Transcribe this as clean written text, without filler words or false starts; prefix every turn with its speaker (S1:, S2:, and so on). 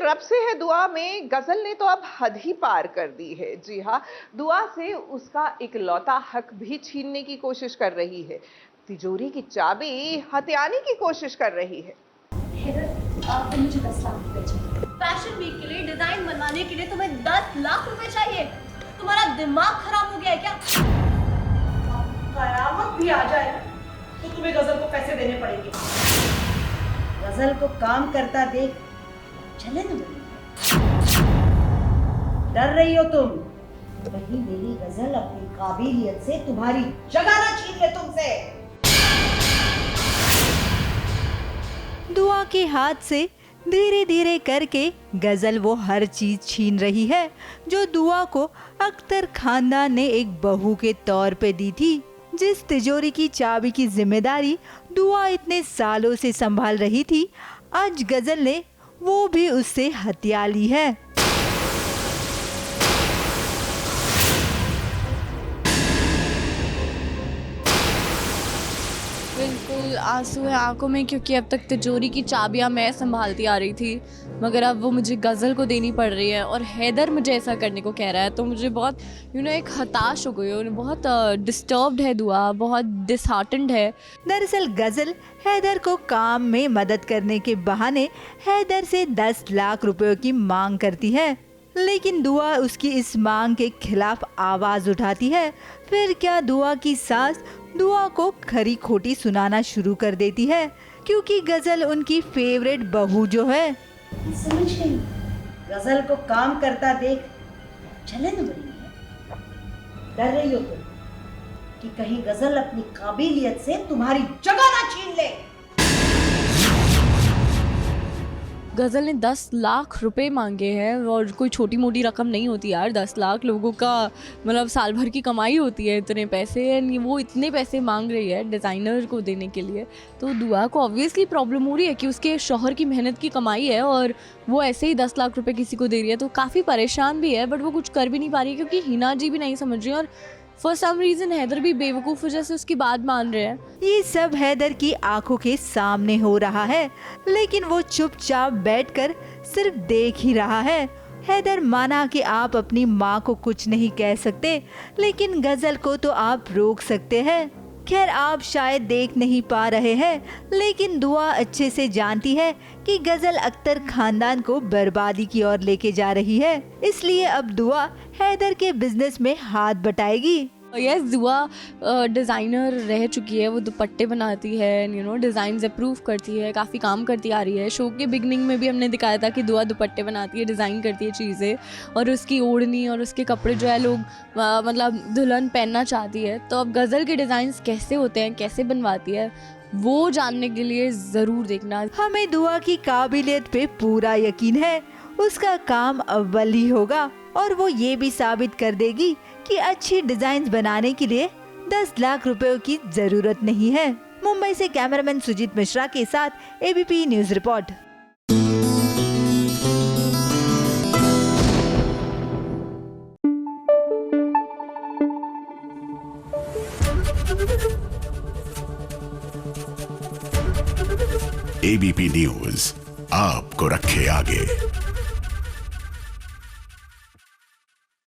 S1: रब से है दुआ में गजल ने तो अब हद ही पार कर दी है। जी हाँ, दुआ से उसका इकलौता हक भी छीनने की कोशिश कर रही है। तिजोरी की चाबी हथियाने की कोशिश कर रही है।
S2: हैदर, मुझे 10 लाख रुपए चाहिए। फैशन वीक के लिए डिजाइन बनवाने के लिए तुम्हें 10 लाख रुपए चाहिए? तुम्हारा दिमाग खराब हो गया है क्या?
S3: कयामत भी आ जाए तो तुम्हें गजल को पैसे देने पड़ेंगे। गजल को काम करता देख चले न डर रही हो तुम? वही मेरी गजल अपनी काबिलियत से तुम्हारी जगह ना छीन ले तुमसे।
S4: दुआ के हाथ से धीरे धीरे करके गजल वो हर चीज छीन रही है जो दुआ को अख्तर खानदान ने एक बहू के तौर पे दी थी। जिस तिजोरी की चाबी की जिम्मेदारी दुआ इतने सालों से संभाल रही थी, आज गजल ने वो भी उससे हत्या ली है।
S5: बिल्कुल आंसू है आंखों में, क्योंकि अब तक तिजोरी की चाबियां मैं संभालती आ रही थी, मगर अब वो मुझे गज़ल को देनी पड़ रही है और हैदर मुझे ऐसा करने को कह रहा है। तो मुझे बहुत एक हताश हो गई हूँ, बहुत डिस्टर्ब्ड है दुआ, बहुत डिसहार्टेंड है।
S4: दरअसल गजल हैदर को काम में मदद करने के बहाने हैदर से 10 लाख रुपयों की मांग करती है, लेकिन दुआ उसकी इस मांग के खिलाफ आवाज उठाती है। फिर क्या दुआ की सास दुआ को खरी खोटी सुनाना शुरू कर देती है, क्योंकि गजल उनकी फेवरेट बहू जो है।
S3: समझ गई, गजल को काम करता देख चले न बड़ी डर रही हो तुम कि कहीं गजल अपनी काबिलियत से तुम्हारी जगह ना छीन ले।
S5: गज़ल ने 10 लाख रुपए मांगे हैं और कोई छोटी मोटी रकम नहीं होती यार। 10 लाख लोगों का मतलब साल भर की कमाई होती है, इतने पैसे हैं। वो इतने पैसे मांग रही है डिज़ाइनर को देने के लिए, तो दुआ को ऑब्वियसली प्रॉब्लम हो रही है कि उसके शौहर की मेहनत की कमाई है और वो ऐसे ही 10 लाख रुपए किसी को दे रही है। तो काफ़ी परेशान भी है, बट वो कुछ कर भी नहीं पा रही है क्योंकि हिना जी भी नहीं समझ रही है और फॉर सम रीजन हैदर भी बेवकूफ़ वजह से उसकी बात मान रहे हैं।
S4: ये सब हैदर की आंखों के सामने हो रहा है, लेकिन वो चुपचाप बैठकर सिर्फ देख ही रहा है। हैदर माना कि आप अपनी माँ को कुछ नहीं कह सकते, लेकिन गजल को तो आप रोक सकते हैं। खैर आप शायद देख नहीं पा रहे हैं, लेकिन दुआ अच्छे से जानती है कि गजल अख्तर खानदान को बर्बादी की ओर लेके जा रही है। इसलिए अब दुआ हैदर के बिजनेस में हाथ बटाएगी।
S5: यस, दुआ डिज़ाइनर रह चुकी है, वो दुपट्टे बनाती है, डिज़ाइंस अप्रूव करती है, काफ़ी काम करती आ रही है। शो के बिगनिंग में भी हमने दिखाया था कि दुआ दुपट्टे बनाती है, डिज़ाइन करती है चीज़ें, और उसकी ओढ़नी और उसके कपड़े जो है लोग मतलब दुल्हन पहनना चाहती है। तो अब गज़ल के डिज़ाइंस कैसे होते हैं, कैसे बनवाती है, वो जानने के लिए ज़रूर देखना।
S4: हमें दुआ की काबिलियत पे पूरा यकीन है, उसका काम अव्वल ही होगा और वो ये भी साबित कर देगी कि अच्छी डिजाइन बनाने के लिए 10 लाख रुपयों की जरूरत नहीं है। मुंबई से कैमरामैन सुजीत मिश्रा के साथ ABP news report.
S6: ABP news आपको रखे आगे।